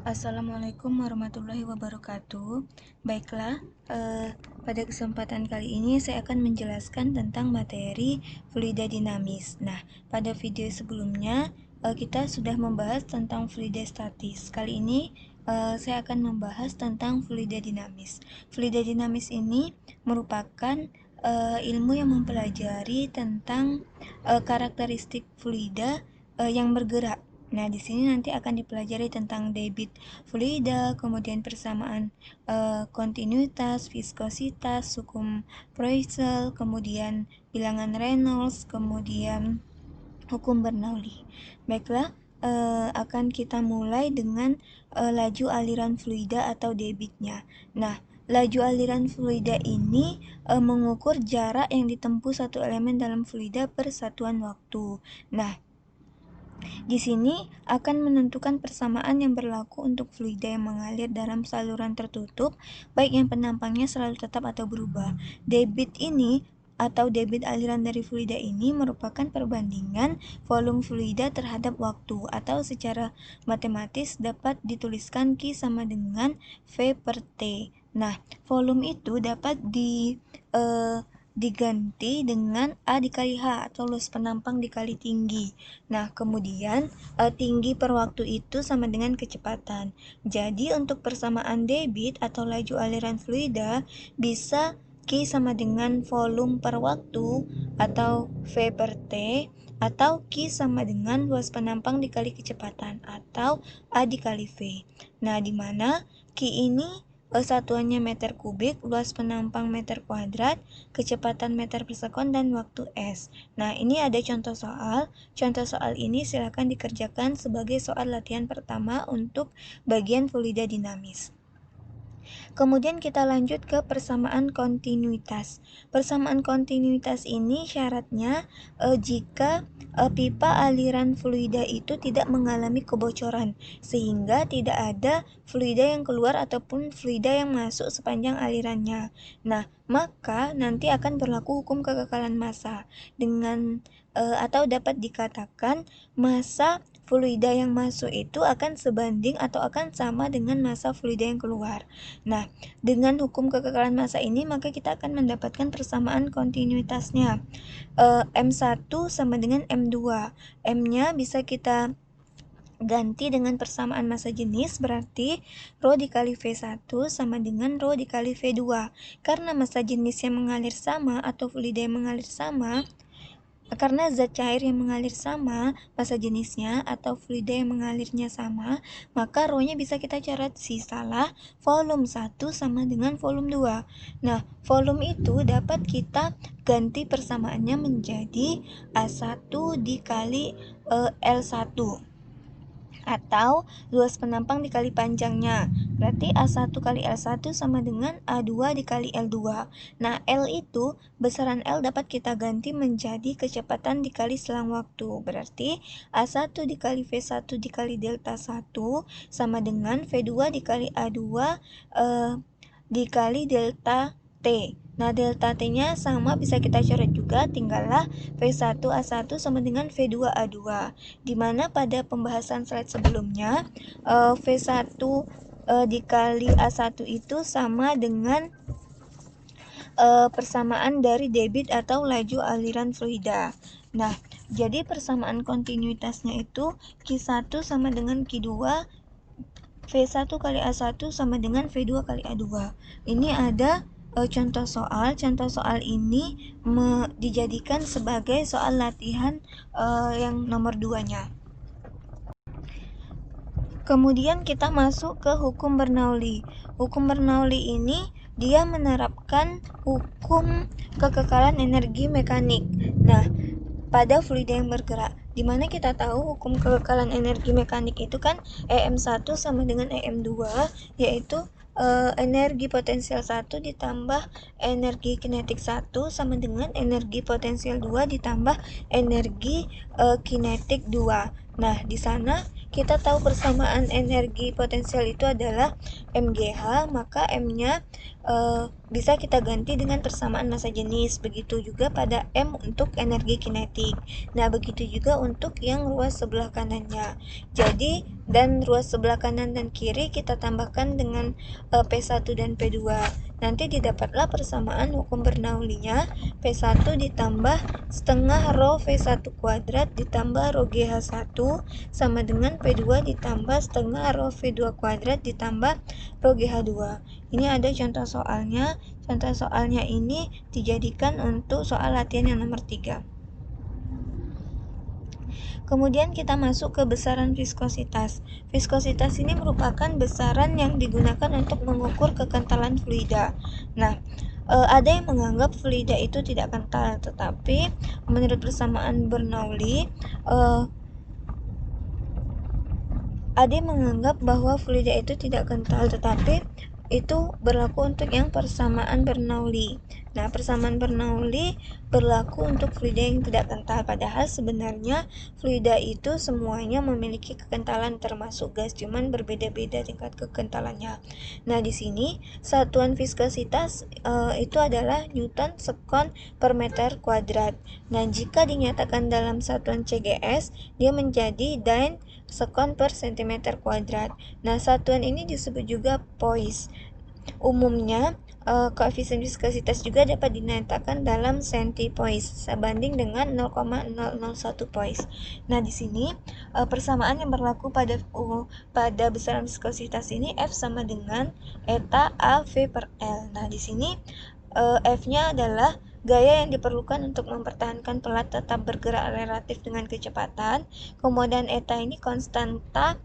Assalamualaikum warahmatullahi wabarakatuh. Baiklah, pada kesempatan kali ini saya akan menjelaskan tentang materi fluida dinamis. Nah, pada video sebelumnya kita sudah membahas tentang fluida statis. Kali ini saya akan membahas tentang fluida dinamis. Fluida dinamis ini merupakan ilmu yang mempelajari tentang karakteristik fluida yang bergerak. Nah, di sini nanti akan dipelajari tentang debit fluida, kemudian persamaan kontinuitas, viskositas, hukum Poiseuille, kemudian bilangan Reynolds, kemudian hukum Bernoulli. Baiklah, akan kita mulai dengan laju aliran fluida atau debitnya. Nah, laju aliran fluida ini mengukur jarak yang ditempuh satu elemen dalam fluida per satuan waktu. Nah, di sini akan menentukan persamaan yang berlaku untuk fluida yang mengalir dalam saluran tertutup, baik yang penampangnya selalu tetap atau berubah. Debit ini atau debit aliran dari fluida ini merupakan perbandingan volume fluida terhadap waktu, atau secara matematis dapat dituliskan Q sama dengan V per T. Nah, volume itu dapat diganti dengan A dikali H atau luas penampang dikali tinggi. Nah, kemudian tinggi per waktu itu sama dengan kecepatan. Jadi untuk persamaan debit atau laju aliran fluida bisa Q sama dengan volume per waktu atau V per T, atau Q sama dengan luas penampang dikali kecepatan atau A dikali V. Nah, di mana Q ini satuannya meter kubik, luas penampang meter kuadrat, kecepatan meter per sekon, dan waktu S. Nah, ini ada contoh soal. Contoh soal ini silakan dikerjakan sebagai soal latihan pertama untuk bagian fluida dinamis. Kemudian kita lanjut ke persamaan kontinuitas. Persamaan kontinuitas ini syaratnya jika pipa aliran fluida itu tidak mengalami kebocoran, sehingga tidak ada fluida yang keluar ataupun fluida yang masuk sepanjang alirannya. Nah, maka nanti akan berlaku hukum kekekalan massa dengan atau dapat dikatakan massa fluida yang masuk itu akan sebanding atau akan sama dengan massa fluida yang keluar. Nah, dengan hukum kekekalan massa ini maka kita akan mendapatkan persamaan kontinuitasnya. M1 sama dengan M2. M-nya bisa kita ganti dengan persamaan massa jenis, berarti Rho dikali V1 sama dengan Rho dikali V2. Karena massa jenisnya mengalir sama atau fluida yang mengalir sama, karena zat cair yang mengalir sama, massa jenisnya atau fluida yang mengalirnya sama, maka Rho-nya bisa kita coret sisalah volume 1 sama dengan volume 2. Nah, volume itu dapat kita ganti persamaannya menjadi A1 dikali L1, atau luas penampang dikali panjangnya. Berarti A1 kali L1 sama dengan A2 dikali L2. Nah, L itu, besaran L dapat kita ganti menjadi kecepatan dikali selang waktu. Berarti A1 dikali V1 dikali delta 1 sama dengan V2 dikali A2 dikali delta T. Nah, delta T-nya sama bisa kita coret juga, tinggallah V1 A1 sama dengan V2 A2. Dimana pada pembahasan slide sebelumnya, V1 dikali A1 itu sama dengan persamaan dari debit atau laju aliran fluida. Nah, jadi persamaan kontinuitasnya itu Q1 sama dengan Q2, V1 kali A1 sama dengan V2 kali A2. Ini ada contoh soal. Contoh soal ini dijadikan sebagai soal latihan yang nomor 2-nya. Kemudian kita masuk ke hukum Bernoulli. Hukum Bernoulli ini dia menerapkan hukum kekekalan energi mekanik. Nah, pada fluida yang bergerak, dimana kita tahu hukum kekekalan energi mekanik itu kan EM1 sama dengan EM2, yaitu energi potensial 1 ditambah energi kinetik 1 sama dengan energi potensial 2 ditambah energi kinetik 2. Nah, di sana kita tahu persamaan energi potensial itu adalah MGH, maka M-nya bisa kita ganti dengan persamaan massa jenis. Begitu juga pada M untuk energi kinetik. Nah, begitu juga untuk yang ruas sebelah kanannya. Jadi, dan ruas sebelah kanan dan kiri kita tambahkan dengan P1 dan P2. Nanti didapatlah persamaan hukum Bernoullinya. P1 ditambah setengah rho V1 kuadrat ditambah rho GH1 sama dengan P2 ditambah setengah rho V2 kuadrat ditambah rho GH2. Ini ada contoh soalnya. Contoh soalnya ini dijadikan untuk soal latihan yang nomor 3. Kemudian kita masuk ke besaran viskositas. Viskositas ini merupakan besaran yang digunakan untuk mengukur kekentalan fluida. Nah, ada yang menganggap fluida itu tidak kental, tetapi menurut persamaan Bernoulli, ada yang menganggap bahwa fluida itu tidak kental, tetapi itu berlaku untuk yang persamaan Bernoulli. Nah, persamaan Bernoulli berlaku untuk fluida yang tidak kental, padahal sebenarnya fluida itu semuanya memiliki kekentalan termasuk gas, cuman berbeda-beda tingkat kekentalannya. Nah, di sini satuan viskositas itu adalah Newton sekon per meter kuadrat. Nah, jika dinyatakan dalam satuan CGS, dia menjadi Dyn sekon per cm kuadrat. Nah, satuan ini disebut juga poise. Umumnya, koefisien viskositas juga dapat dinyatakan dalam centipoise sebanding dengan 0,001 poise. Nah, di sini persamaan yang berlaku pada besaran viskositas ini F sama dengan eta A V per L. Nah, di sini F-nya adalah gaya yang diperlukan untuk mempertahankan pelat tetap bergerak relatif dengan kecepatan. Kemudian eta ini konstanta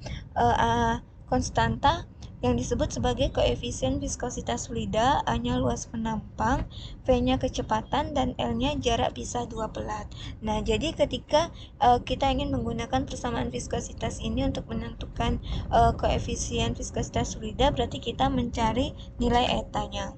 yang disebut sebagai koefisien viskositas fluida, A-nya luas penampang, V-nya kecepatan, dan L-nya jarak pisah dua pelat. Nah, jadi ketika kita ingin menggunakan persamaan viskositas ini untuk menentukan koefisien viskositas fluida, berarti kita mencari nilai eta-nya.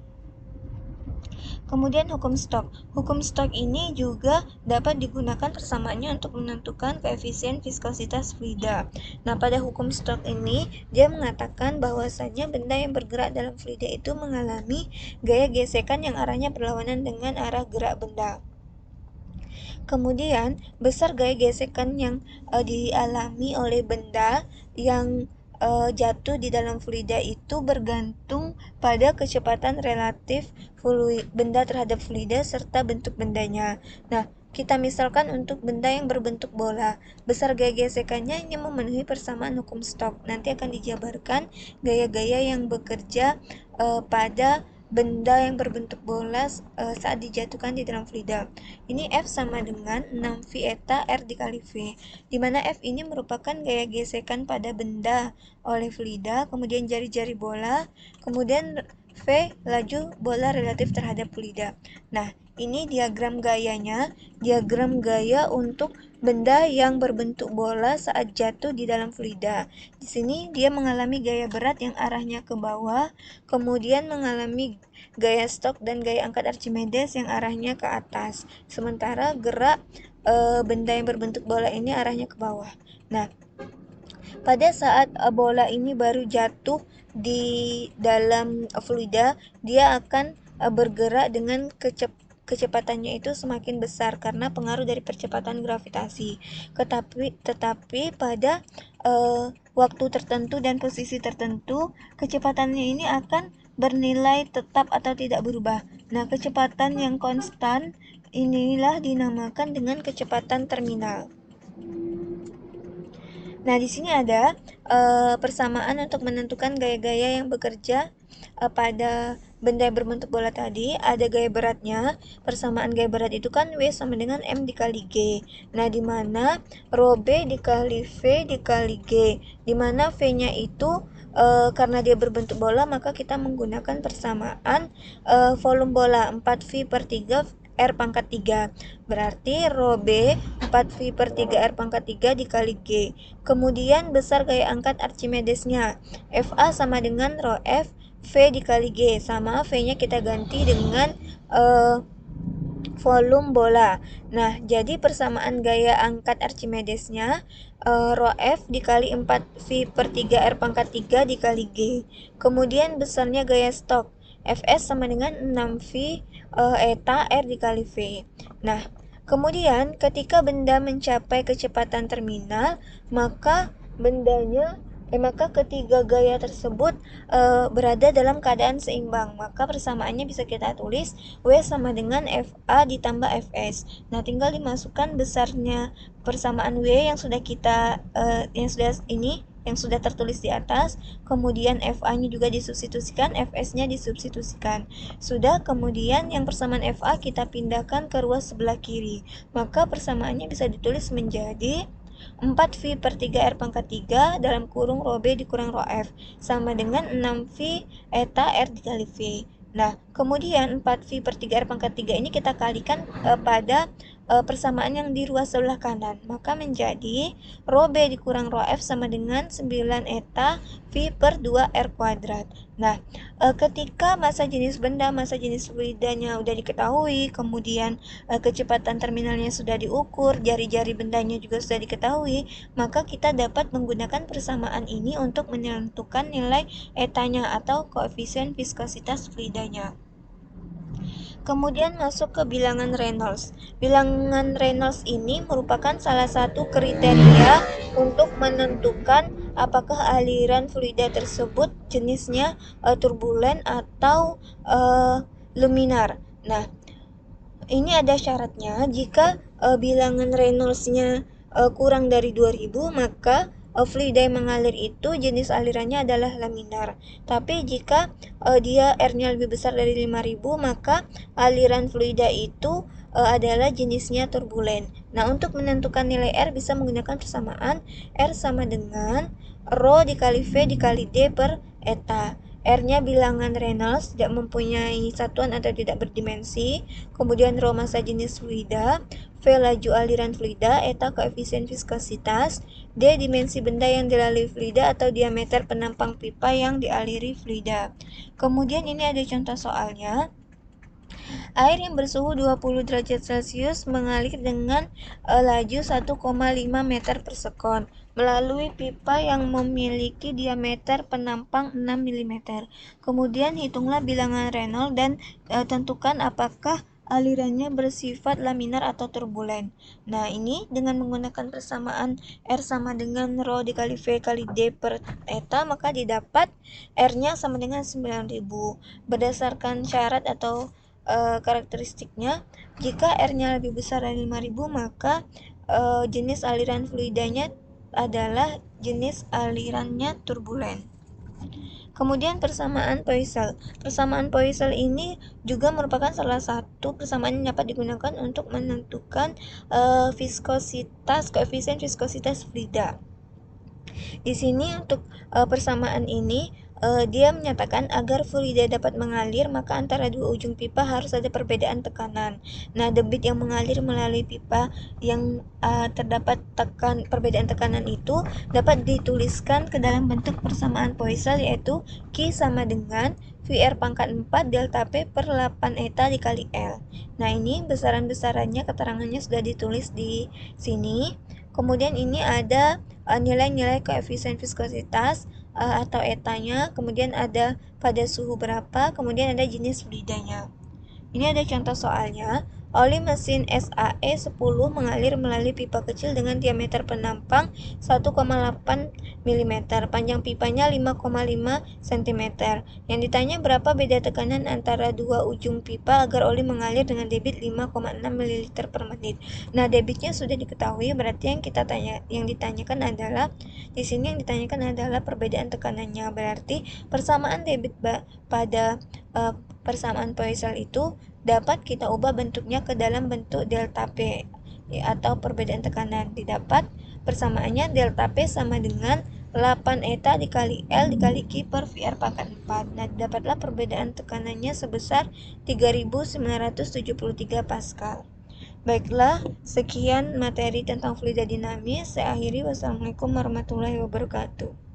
Kemudian hukum Stokes. Hukum Stokes ini juga dapat digunakan persamaannya untuk menentukan koefisien viskositas fluida. Nah, pada hukum Stokes ini dia mengatakan bahwasanya benda yang bergerak dalam fluida itu mengalami gaya gesekan yang arahnya berlawanan dengan arah gerak benda. Kemudian, besar gaya gesekan yang dialami oleh benda yang jatuh di dalam fluida itu bergantung pada kecepatan relatif benda terhadap fluida serta bentuk bendanya. Nah, kita misalkan untuk benda yang berbentuk bola, besar gaya gesekannya ini memenuhi persamaan hukum Stokes. Nanti akan dijabarkan gaya-gaya yang bekerja pada benda yang berbentuk bola saat dijatuhkan di dalam fluida. Ini F sama dengan 6V eta R dikali V, di mana F ini merupakan gaya gesekan pada benda oleh fluida, kemudian jari-jari bola, kemudian V laju bola relatif terhadap fluida. Nah, ini diagram gayanya, diagram gaya untuk benda yang berbentuk bola saat jatuh di dalam fluida. Di sini dia mengalami gaya berat yang arahnya ke bawah, kemudian mengalami gaya Stokes dan gaya angkat Archimedes yang arahnya ke atas. Sementara gerak benda yang berbentuk bola ini arahnya ke bawah. Nah, pada saat bola ini baru jatuh di dalam fluida, dia akan bergerak dengan kecepatannya itu semakin besar karena pengaruh dari percepatan gravitasi. Tetapi pada waktu tertentu dan posisi tertentu, kecepatannya ini akan bernilai tetap atau tidak berubah. Nah, kecepatan yang konstan inilah dinamakan dengan kecepatan terminal. Nah, di sini ada persamaan untuk menentukan gaya-gaya yang bekerja pada benda yang berbentuk bola tadi. Ada gaya beratnya. Persamaan gaya berat itu kan W sama dengan M dikali G. Nah, di mana rho B dikali V dikali G. Di mana V-nya itu karena dia berbentuk bola, maka kita menggunakan persamaan volume bola 4V per 3 R pangkat 3. Berarti rho B 4V per 3 R pangkat 3 dikali G. Kemudian besar gaya angkat Archimedesnya. FA sama dengan rho F V dikali G. Sama V-nya kita ganti dengan volume bola. Nah, jadi persamaan gaya angkat Archimedesnya rho F dikali 4V per 3 R pangkat 3 dikali G. Kemudian besarnya gaya Stokes. Fs sama dengan 6V eta R dikali V. Nah, kemudian ketika benda mencapai kecepatan terminal, maka maka ketiga gaya tersebut berada dalam keadaan seimbang. Maka persamaannya bisa kita tulis W sama dengan FA ditambah Fs. Nah, tinggal dimasukkan besarnya persamaan W yang sudah tertulis di atas, kemudian FA-nya juga disubstitusikan, Fs-nya disubstitusikan. Sudah, kemudian yang persamaan FA kita pindahkan ke ruas sebelah kiri. Maka persamaannya bisa ditulis menjadi 4V per 3R pangkat 3 dalam kurung rho B dikurang rho F sama dengan 6V eta R dikali V. Nah, kemudian 4V per 3R pangkat 3 ini kita kalikan pada persamaan yang di ruas sebelah kanan. Maka menjadi rho B dikurang rho F sama dengan 9 eta V per 2R kuadrat. Nah, ketika massa jenis benda, massa jenis fluidanya sudah diketahui, kemudian kecepatan terminalnya sudah diukur, jari-jari bendanya juga sudah diketahui, maka kita dapat menggunakan persamaan ini untuk menentukan nilai etanya atau koefisien viskositas fluidanya. Kemudian masuk ke bilangan Reynolds. Bilangan Reynolds ini merupakan salah satu kriteria untuk menentukan apakah aliran fluida tersebut jenisnya turbulen atau luminar. Nah, ini ada syaratnya. Jika bilangan Reynolds-nya kurang dari 2000, maka fluida yang mengalir itu jenis alirannya adalah laminar. Tapi jika dia R-nya lebih besar dari 5000, maka aliran fluida itu adalah jenisnya turbulen. Nah, untuk menentukan nilai R bisa menggunakan persamaan R sama dengan rho dikali V dikali D per eta. R-nya bilangan Reynolds, tidak mempunyai satuan atau tidak berdimensi. Kemudian rho massa jenis fluida, V laju aliran fluida, eta koefisien viskositas, D dimensi benda yang dilalui fluida atau diameter penampang pipa yang dialiri fluida. Kemudian ini ada contoh soalnya. Air yang bersuhu 20 derajat Celcius mengalir dengan laju 1,5 meter per sekon melalui pipa yang memiliki diameter penampang 6 mm. Kemudian hitunglah bilangan Reynolds dan tentukan apakah alirannya bersifat laminar atau turbulen. Nah, ini dengan menggunakan persamaan R sama dengan rho dikali V kali D per eta, maka didapat R-nya sama dengan 9000. Berdasarkan syarat atau karakteristiknya, jika R-nya lebih besar dari 5000, maka jenis aliran fluidanya adalah jenis alirannya turbulen. Kemudian persamaan Poiseuille. Persamaan Poiseuille ini juga merupakan salah satu persamaan yang dapat digunakan untuk menentukan koefisien viskositas fluida. Di sini untuk persamaan ini dia menyatakan agar fluida dapat mengalir, maka antara dua ujung pipa harus ada perbedaan tekanan. Nah, debit yang mengalir melalui pipa yang terdapat perbedaan tekanan itu dapat dituliskan ke dalam bentuk persamaan Poiseuille, yaitu Q sama dengan VR pangkat 4 delta P per 8 eta dikali L. Nah, ini besaran-besarannya, keterangannya sudah ditulis di sini. Kemudian ini ada nilai-nilai koefisien viskositas atau etanya, kemudian ada pada suhu berapa, kemudian ada jenis fluidanya. Ini ada contoh soalnya. Oli mesin SAE 10 mengalir melalui pipa kecil dengan diameter penampang 1,8 mm, panjang pipanya 5,5 cm. Yang ditanya berapa beda tekanan antara dua ujung pipa agar oli mengalir dengan debit 5,6 ml per menit. Nah, debitnya sudah diketahui, berarti yang ditanyakan adalah di sini perbedaan tekanannya. Berarti persamaan debit pada persamaan Poiseuille itu dapat kita ubah bentuknya ke dalam bentuk delta P atau perbedaan tekanan. Didapat persamaannya delta P sama dengan 8 eta dikali L dikali Q per VR pangkat 4. Nah, dapatlah perbedaan tekanannya sebesar 3973 Pascal. Baiklah, sekian materi tentang fluida dinamis. Saya akhiri. Wassalamualaikum warahmatullahi wabarakatuh.